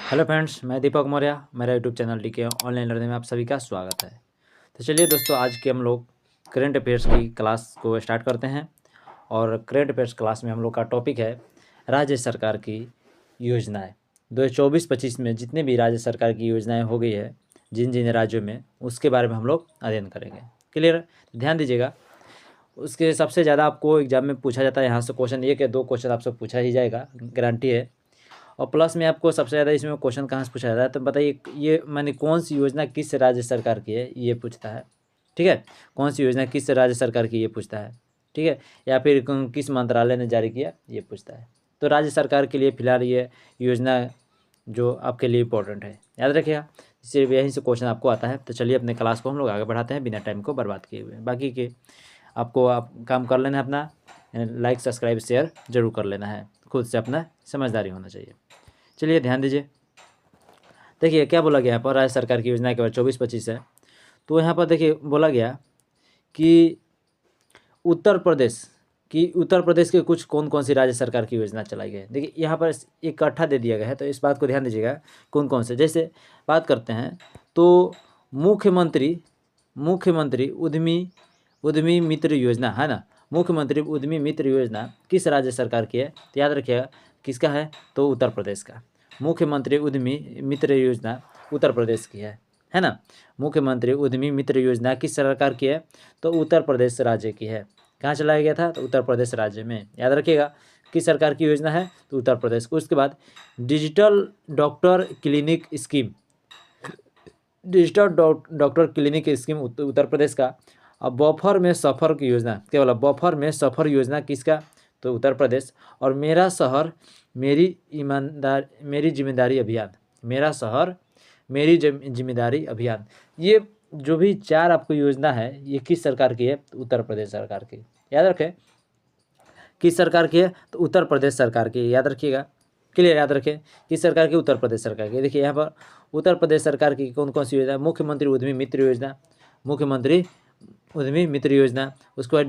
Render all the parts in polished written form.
Hello friends, मैं दीपक मौर्य। मेरा YouTube channel DK online learning में आप सभी का स्वागत है। तो चलिए दोस्तों, आज के हम लोग करंट अफेयर्स की क्लास को स्टार्ट करते हैं। और करंट अफेयर्स क्लास में हम लोग का टॉपिक है राज्य सरकार की योजनाएं। 2024-25 में जितने भी राज्य सरकार की योजनाएं हो गई है जिन जिन राज्यों में, उसके बारे में हम लोग अध्ययन करेंगे। क्लियर? ध्यान दीजिएगा। उसके सबसे ज़्यादा आपको एग्जाम में पूछा जाता है, यहाँ से क्वेश्चन 1 या 2 क्वेश्चन आपसे पूछा ही जाएगा, गारंटी है। और प्लस में आपको सबसे ज़्यादा इसमें क्वेश्चन कहाँ से पूछा जाता है, तो बताइए ये माने कौन सी योजना किस राज्य सरकार की है, ये पूछता है। ठीक है, कौन सी योजना किस राज्य सरकार की, ये पूछता है। ठीक है, या फिर किस मंत्रालय ने जारी किया, ये पूछता है। तो राज्य सरकार के लिए फिलहाल ये योजना जो आपके लिए इंपॉर्टेंट है, याद रखिएगा। सिर्फ यहीं से क्वेश्चन आपको आता है। तो चलिए अपने क्लास को हम लोग आगे बढ़ाते हैं बिना टाइम को बर्बाद किए हुए। बाकी के आपको काम कर लेना है अपना, लाइक सब्सक्राइब शेयर जरूर कर लेना है। खुद से अपना समझदारी होना चाहिए। चलिए ध्यान दीजिए। देखिए क्या बोला गया यहाँ पर, राज्य सरकार की योजना के बाद 24-25 है। तो यहाँ पर देखिए बोला गया कि उत्तर प्रदेश के कुछ कौन कौन सी राज्य सरकार की योजना चलाई गई है। देखिए यहाँ पर इकट्ठा दे दिया गया है, तो इस बात को ध्यान दीजिएगा कौन कौन से। जैसे बात करते हैं तो मुख्यमंत्री उद्यमी मित्र योजना है ना। मुख्यमंत्री उद्यमी मित्र योजना किस राज्य सरकार की है, तो याद रखिएगा किसका है, तो उत्तर प्रदेश का। मुख्यमंत्री उद्यमी मित्र योजना उत्तर प्रदेश की है ना। मुख्यमंत्री उद्यमी मित्र योजना किस सरकार की है, तो उत्तर प्रदेश राज्य की है। कहाँ चलाया गया था, तो उत्तर प्रदेश राज्य में। याद रखिएगा किस सरकार की योजना है, तो उत्तर प्रदेश। उसके बाद digital doctor clinic scheme, digital doctor clinic scheme Uttar Pradesh का। अब बफर में सफ़र की योजना, क्या बोला, बफर में सफ़र योजना किसका, तो उत्तर प्रदेश। और मेरा शहर मेरी जिम्मेदारी अभियान, मेरा शहर मेरी जिम्मेदारी अभियान, ये जो भी 4 आपको योजना है, ये किस सरकार की है, तो उत्तर प्रदेश सरकार की। याद रखें किस सरकार की है, तो उत्तर प्रदेश सरकार की। याद रखिएगा, क्लियर, याद रखें किस सरकार की, उत्तर प्रदेश सरकार की। देखिए यहाँ पर उत्तर प्रदेश सरकार की कौन कौन सी योजना, मुख्यमंत्री उद्यमी मित्र योजना, मुख्यमंत्री उद्यमी मित्र योजना। उसके बाद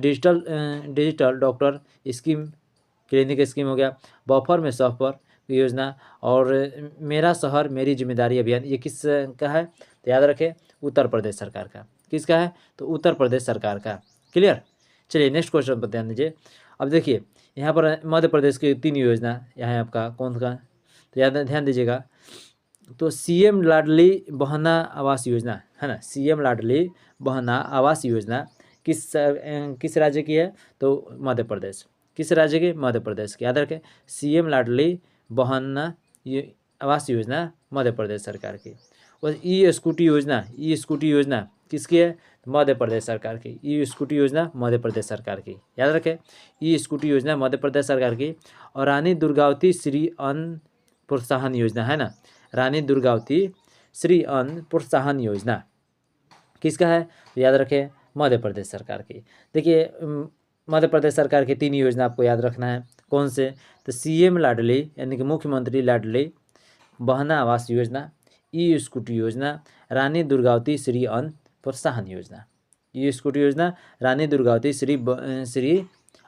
digital doctor scheme clinic scheme हो गया, बफर में सफर योजना, और मेरा शहर मेरी जिम्मेदारी अभियान, ये किस का है, तो याद रखें उत्तर प्रदेश सरकार का। किसका है, तो उत्तर प्रदेश सरकार का। क्लियर। चलिए नेक्स्ट क्वेश्चन पर ध्यान दीजिए। अब देखिए यहाँ पर मध्य प्रदेश की 3 योजना यहाँ है आपका, कौन सा, तो याद ध्यान दीजिएगा। तो सीएम लाडली बहना आवास योजना है ना। सीएम लाडली बहना आवास योजना किस राज्य की है, तो मध्य प्रदेश। किस राज्य की, मध्य प्रदेश की। याद रखें सीएम लाडली बहना आवास योजना मध्य प्रदेश सरकार की। और ई स्कूटी योजना किसकी है, मध्य प्रदेश सरकार की। ई स्कूटी योजना मध्य प्रदेश सरकार की। याद रखें ई स्कूटी योजना मध्य प्रदेश सरकार की। और रानी दुर्गावती श्री अन्न प्रोत्साहन योजना है ना, रानी दुर्गावती श्री अन्न प्रोत्साहन योजना किसका है, तो याद रखें मध्य प्रदेश सरकार की। देखिए मध्य प्रदेश सरकार की 3 योजना आपको याद रखना है, कौन से, तो सीएम लाडली यानी कि मुख्यमंत्री लाडली बहना आवास योजना, ई स्कूटी योजना, रानी दुर्गावती श्री अन्न प्रोत्साहन योजना। ई स्कूटी योजना, रानी दुर्गावती श्री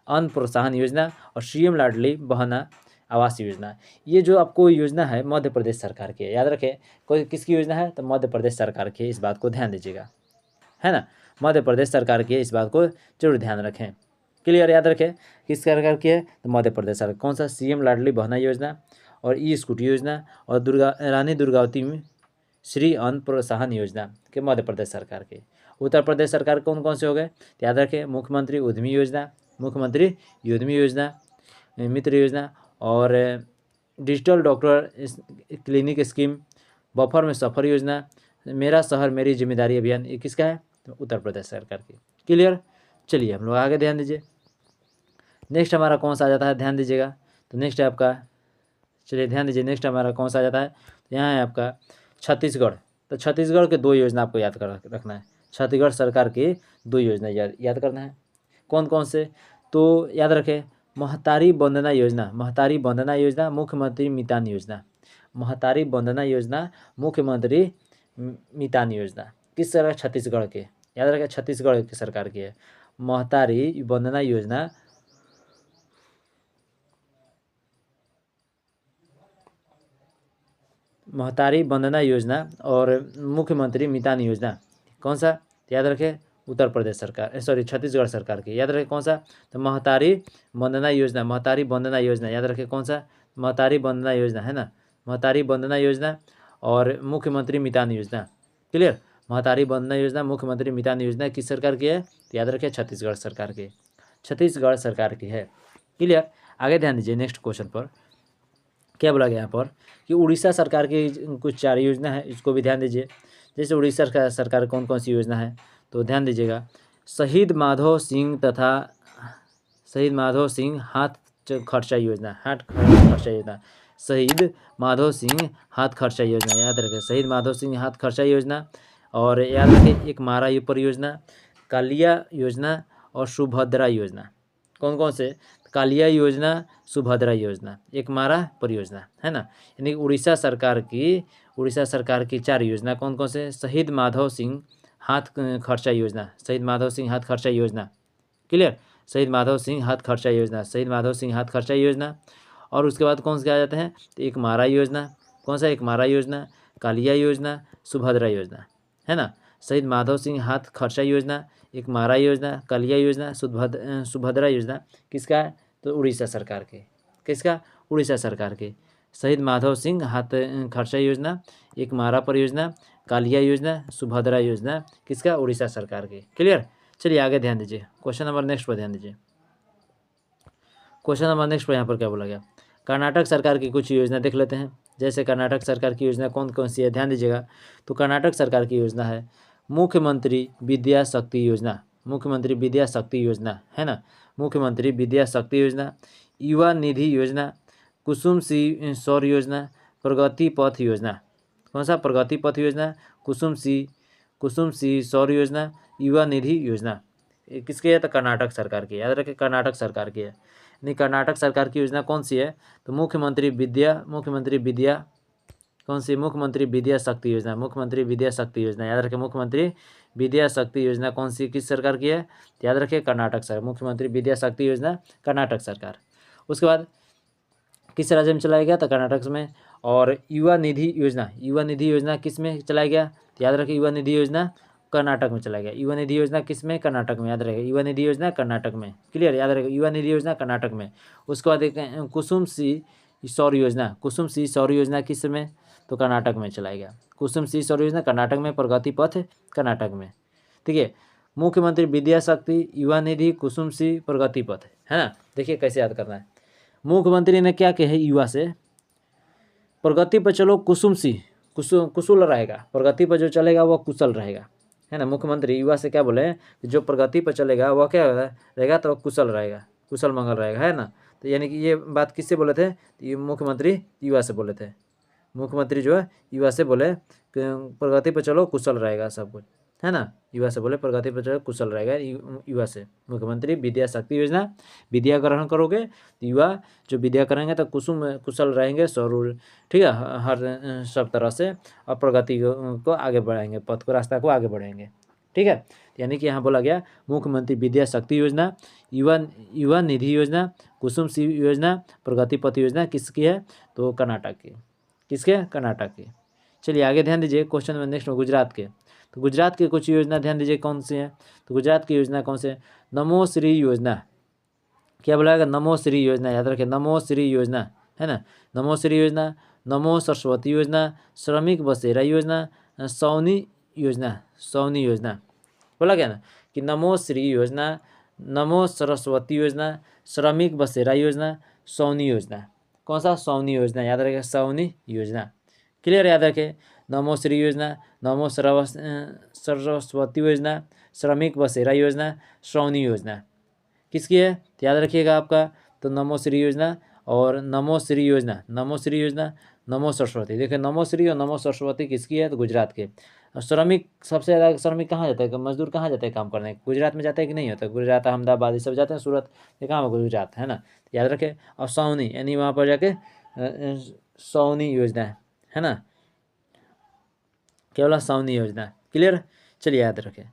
अन्न प्रोत्साहन योजना और सीएम लाडली बहना आवास योजना। ये जो आपको योजना है मध्य प्रदेश सरकार की है। याद रखें कोई किसकी योजना है, तो मध्य प्रदेश सरकार की, इस बात को ध्यान दीजिएगा, है ना। मध्य प्रदेश सरकार की, इस बात को जरूर ध्यान रखें। क्लियर, याद रखें किस सरकार की है, तो मध्य प्रदेश सरकार। कौन सा, सीएम लाडली बहना योजना और ई स्कूटी योजना और रानी दुर्गावती श्री अन्न प्रोत्साहन योजना के मध्य प्रदेश सरकार के। उत्तर प्रदेश सरकार कौन कौन से हो गए, तो याद रखें मुख्यमंत्री उद्यमी योजना, मुख्यमंत्री उद्यमी योजना मित्र योजना, और digital doctor clinic scheme, buffer में सफ़र योजना, मेरा शहर मेरी जिम्मेदारी अभियान, ये किसका है, तो उत्तर प्रदेश सरकार की। क्लियर। चलिए हम लोग आगे ध्यान दीजिए। नेक्स्ट हमारा कौन सा आ जाता है, ध्यान दीजिएगा। तो नेक्स्ट है आपका, चलिए ध्यान दीजिए, नेक्स्ट हमारा कौन सा आ जाता है, तो यहाँ है आपका छत्तीसगढ़। तो छत्तीसगढ़ के 2 योजना आपको याद कर रखना है। छत्तीसगढ़ सरकार की 2 योजना याद करना है, कौन कौन से, तो याद रखें महतारी वंदना योजना, महतारी वंदना योजना, मुख्यमंत्री मितान योजना। महतारी वंदना योजना, मुख्यमंत्री मितान योजना किस सरकार, छत्तीसगढ़ के। याद रखें छत्तीसगढ़ की सरकार की है महतारी वंदना योजना, महतारी वंदना योजना और मुख्यमंत्री मितान योजना कौन सा, याद रखें उत्तर प्रदेश सरकार, सॉरी छत्तीसगढ़ सरकार की, याद रखें कौन सा, तो महतारी वंदना योजना, महतारी वंदना योजना याद रखें कौन सा, महतारी वंदना योजना है ना, महतारी वंदना योजना और मुख्यमंत्री मितान योजना। क्लियर, महतारी वंदना योजना, मुख्यमंत्री मितान योजना किस सरकार की है, तो याद रखें छत्तीसगढ़ सरकार की, छत्तीसगढ़ सरकार की है। क्लियर, आगे ध्यान दीजिए नेक्स्ट क्वेश्चन पर क्या बोला गया यहाँ पर कि उड़ीसा सरकार की कुछ 4 योजना है, इसको भी ध्यान दीजिए। जैसे उड़ीसा सरकार कौन कौन सी योजना है, तो ध्यान दीजिएगा, शहीद माधो सिंह तथा शहीद माधो सिंह हाथ खर्चा योजना, हाथ खर्चा योजना, शहीद माधो सिंह हाथ खर्चा योजना याद रखें, शहीद माधो सिंह हाथ खर्चा योजना, और याद रखें एक मारा परियोजना, कालिया योजना और सुभद्रा योजना। कौन कौन से, कालिया योजना, सुभद्रा योजना, एक मारा परियोजना है ना। यानी उड़ीसा सरकार की 4 योजना कौन कौन से, शहीद माधव सिंह हाथ खर्चा योजना, शहीद माधव सिंह हाथ खर्चा योजना। क्लियर, शहीद माधव सिंह हाथ खर्चा योजना, शहीद माधव सिंह हाथ खर्चा योजना, और उसके बाद कौन से आ जाते हैं, तो एक मारा योजना, कौन सा, एक मारा योजना, कालिया योजना, सुभद्रा योजना है ना। शहीद माधव सिंह हाथ खर्चा योजना, एक मारा योजना, कालिया योजना, सुभद्रा योजना किसका है, तो उड़ीसा सरकार के, किसका, उड़ीसा सरकार के। शहीद माधव सिंह हाथ खर्चा योजना, एक मारा परियोजना, कालिया योजना, सुभद्रा योजना किसका, उड़ीसा सरकार के। क्लियर, चलिए आगे ध्यान दीजिए, क्वेश्चन नंबर नेक्स्ट पर ध्यान दीजिए। क्वेश्चन नंबर नेक्स्ट पर यहाँ पर क्या बोला गया, कर्नाटक सरकार की कुछ योजना देख लेते हैं। जैसे कर्नाटक सरकार की योजना कौन कौन सी है, ध्यान दीजिएगा। तो कर्नाटक सरकार की योजना है मुख्यमंत्री विद्या शक्ति योजना, मुख्यमंत्री विद्या शक्ति योजना है ना, मुख्यमंत्री विद्या शक्ति योजना, युवा निधि योजना, कुसुम सी सौर योजना, प्रगति पथ योजना। कौन सा, प्रगति पथ योजना, कुसुम सी सौर योजना, युवा निधि योजना किसकी है, तो कर्नाटक सरकार की, याद रखें कर्नाटक सरकार की है। यानी कर्नाटक सरकार की योजना कौन सी है, तो मुख्यमंत्री विद्या कौन सी, मुख्यमंत्री विद्या शक्ति योजना, मुख्यमंत्री विद्या शक्ति योजना याद रखें, मुख्यमंत्री विद्या शक्ति योजना कौन सी किस सरकार की है, याद रखें कर्नाटक सरकार, मुख्यमंत्री विद्या शक्ति योजना कर्नाटक सरकार। उसके बाद किस राज्य में चलाया गया, तो कर्नाटक में। और युवा निधि योजना किस में चलाया गया, तो याद रखें युवा निधि योजना कर्नाटक में चला गया, युवा निधि योजना किस में, कर्नाटक में, याद रखेगा युवा निधि योजना कर्नाटक में। क्लियर, याद रखेगा युवा निधि योजना कर्नाटक में। उसके बाद एक कुसुम सी सौर योजना किस में, तो कर्नाटक में चलाया गया, कुसुम सी सौर योजना कर्नाटक में, प्रगति पथ कर्नाटक में। ठीक है, मुख्यमंत्री विद्या शक्ति, युवा निधि, कुसुम सी, प्रगति पथ है ना। देखिए कैसे याद करना है, मुख्यमंत्री ने क्या कहे युवा से, प्रगति पर चलो कुसुम सी, कुशल रहेगा, प्रगति पर जो चलेगा वह कुशल रहेगा है ना। मुख्यमंत्री युवा से क्या बोले, जो प्रगति पर चलेगा वह क्या रहेगा, तो कुशल रहेगा, कुशल मंगल रहेगा है ना। तो यानी कि ये बात किससे बोले थे, ये मुख्यमंत्री युवा से बोले थे, मुख्यमंत्री जो है युवा से बोले प्रगति पर चलो कुशल रहेगा सब कुछ है ना, युवा से बोले प्रगति पर चलो कुशल रहेगा, युवा से मुख्यमंत्री विद्या शक्ति योजना, विद्या ग्रहण करोगे तो युवा जो विद्या करेंगे तो कुशल रहेंगे स्वरूप, ठीक है, हर सब तरह से, और प्रगति को आगे बढ़ाएंगे, पथ को रास्ता को आगे बढ़ाएंगे। ठीक है, यानी कि यहाँ बोला गया मुख्यमंत्री विद्या शक्ति योजना, युवा निधि योजना, कुसुम सी योजना, प्रगति पथ योजना किसकी है, तो कर्नाटक की, किसके, कर्नाटक की। चलिए आगे ध्यान दीजिए, क्वेश्चन नंबर नेक्स्ट में गुजरात के। तो गुजरात की कुछ योजना ध्यान दीजिए कौन सी है, तो गुजरात की योजना कौन से, नमो श्री योजना, क्या बोला गया, नमो श्री योजना, याद रखें नमो श्री योजना है ना, नमो श्री योजना, नमो सरस्वती योजना, श्रमिक बसेरा योजना, सौनी योजना बोला गया ना कि नमो श्री योजना, नमो सरस्वती योजना, श्रमिक बसेरा योजना, सौनी योजना। कौन सा, सौनी योजना, याद रखें सौनी योजना। क्लियर, याद रखें नमो श्री योजना, नमो सरस्वती योजना, श्रमिक बसेरा योजना, सौनी योजना किसकी है, तो याद रखिएगा आपका, तो नमो श्री योजना और नमो श्री योजना, नमो सरस्वती। देखिए नमो श्री और नमो सरस्वती किसकी है, तो गुजरात के। श्रमिक सबसे ज़्यादा श्रमिक कहाँ जाता है, मजदूर कहाँ जाते हैं काम करने, गुजरात में जाता है कि नहीं होता, गुजरात अहमदाबाद ये सब जाते हैं, सूरत ये कहाँ गुजरात है ना, याद रखें। और सौनी यानी वहाँ पर जाके सौनी योजना है ना, केवल सौनी योजना। क्लियर, चलिए याद रखें।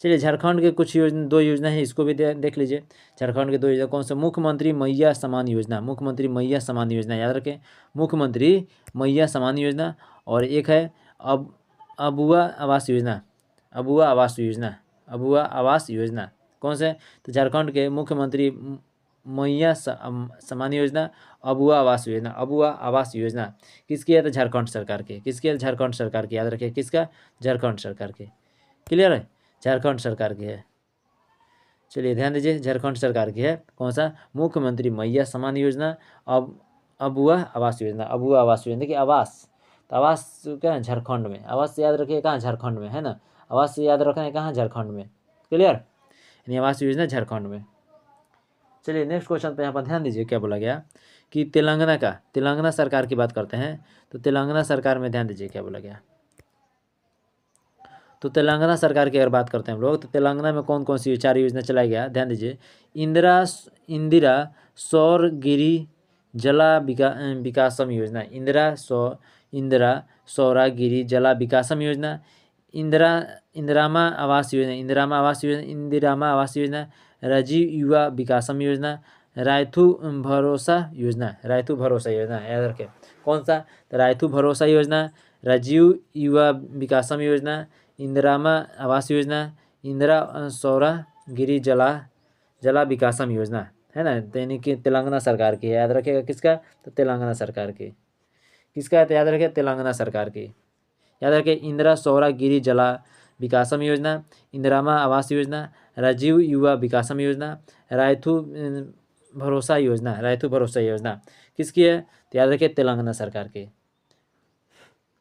चलिए झारखंड के कुछ योजना, 2 योजना है, इसको भी देख लीजिए। झारखंड के 2 योजना कौन सा? मुख्यमंत्री मैया सम्मान योजना, मुख्यमंत्री मैया सम्मान योजना, याद रखें, मुख्यमंत्री मैया सम्मान योजना। और एक है अबुआ आवास योजना, अबुआ आवास योजना, अबुआ आवास योजना कौन से? तो झारखंड के मुख्यमंत्री मैया सम्मान योजना, अबुआ आवास योजना, अबुआ आवास योजना किसकी है? तो झारखंड सरकार के। किसकी है? झारखंड सरकार की, याद रखिए, किसका? झारखंड सरकार के। क्लियर है? झारखंड सरकार की है। चलिए ध्यान दीजिए, झारखंड सरकार की है। कौन सा? मुख्यमंत्री मैया सम्मान योजना, अबुआ आवास योजना, अबुआ आवास योजना। देखिए आवास, तो आवास क्या है? झारखंड में। आवास याद रखिए कहाँ? झारखंड में, है ना। आवास याद रखना है कहाँ? झारखंड में। क्लियर? यानी आवास योजना झारखंड में। चलिए नेक्स्ट क्वेश्चन पे यहाँ पर ध्यान दीजिए, क्या बोला गया कि तेलंगाना सरकार की बात करते हैं। तो तेलंगाना सरकार में ध्यान दीजिए क्या बोला गया। तो तेलंगाना सरकार की अगर बात करते हैं हम लोग, तो तेलंगाना में कौन कौन सी 4 योजना चलाई गया? ध्यान दीजिए। इंदिरा सौर गिरी जला विकासम योजना, इंदिरा सौरागिरी जला विकासम योजना, इंदिरामा आवास योजना, इंदिरामा आवास योजना, राजीव युवा विकासम योजना, रायथू भरोसा योजना, रायथू भरोसा योजना, याद रखें कौन सा? तो रायथू भरोसा योजना, राजीव युवा विकासम योजना, इंदिरामा आवास योजना, इंदिरा सौरागिरी जला विकासम योजना, है ना। यानी कि तेलंगाना सरकार की है, याद रखिएगा किसका? तो तेलंगाना सरकार की। किसका है? तो याद रखिए तेलंगाना सरकार की। याद रखिए इंदिरा सौरागिरी जला विकासम योजना, इंदिरामा आवास योजना, राजीव युवा विकासम योजना, रायथू भरोसा योजना, रायथू भरोसा योजना किसकी है? तो याद रखिए तेलंगाना सरकार की।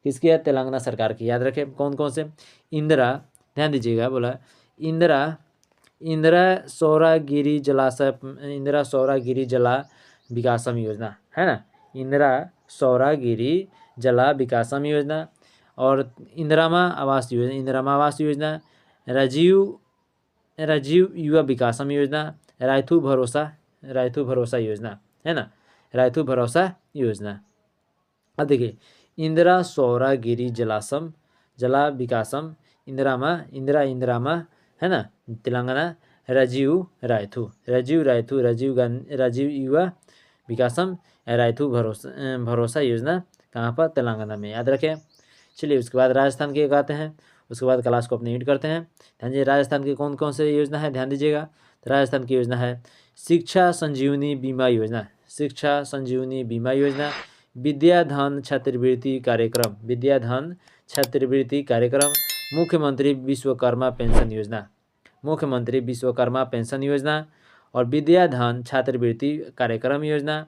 किसकी है? तेलंगाना सरकार की। याद रखें कौन कौन से? इंदिरा, ध्यान दीजिएगा, बोला इंदिरा सौरागिरी जला विकासम योजना, है ना। इंदिरा सौरागिरी जला विकासम योजना और इंदिरामा आवास योजना, राजीव युवा विकासम योजना, रायथू भरोसा योजना, है ना, रायथू भरोसा योजना। अब देखिए इंदिरा सौरागिरी जला विकासम, इंदिरामा, है ना, तेलंगाना, राजीव युवा विकासम, रायथू भरोसा योजना कहाँ पर? तेलंगाना में। याद रखें। चलिए उसके बाद राजस्थान के आते हैं, उसके बाद क्लास को अपने एंड करते हैं। ध्यान दीजिए राजस्थान की कौन कौन से योजना है, ध्यान दीजिएगा। तो राजस्थान की योजना है शिक्षा संजीवनी बीमा योजना, शिक्षा संजीवनी बीमा योजना, विद्याधन छात्रवृत्ति कार्यक्रम, मुख्यमंत्री विश्वकर्मा पेंशन योजना, मुख्यमंत्री विश्वकर्मा पेंशन योजना और विद्याधन छात्रवृत्ति कार्यक्रम योजना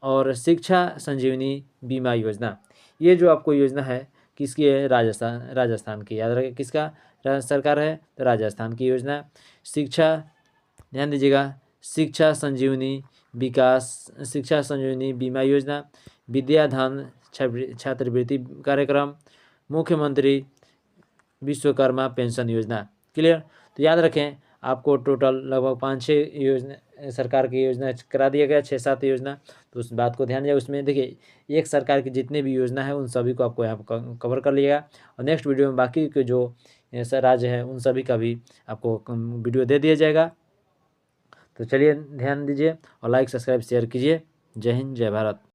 और शिक्षा संजीवनी बीमा योजना। ये जो आपको योजना है किसकी है? राजस्थान की। याद रखें किसका सरकार है? तो राजस्थान की योजना। शिक्षा, ध्यान दीजिएगा, शिक्षा संजीवनी बीमा योजना, विद्याधन छात्रवृत्ति कार्यक्रम, मुख्यमंत्री विश्वकर्मा पेंशन योजना। क्लियर? तो याद रखें आपको टोटल लगभग 5-6 योजना सरकार की योजना करा दिया गया, 6-7 योजना। तो उस बात को ध्यान दिया। उसमें देखिए एक सरकार की जितने भी योजना है उन सभी को आपको यहाँ पर कवर कर लिएगा और नेक्स्ट वीडियो में बाकी के जो राज्य हैं उन सभी का भी आपको वीडियो दे दिया जाएगा। तो चलिए ध्यान दीजिए और लाइक सब्सक्राइब शेयर कीजिए। जय हिंद, जय भारत।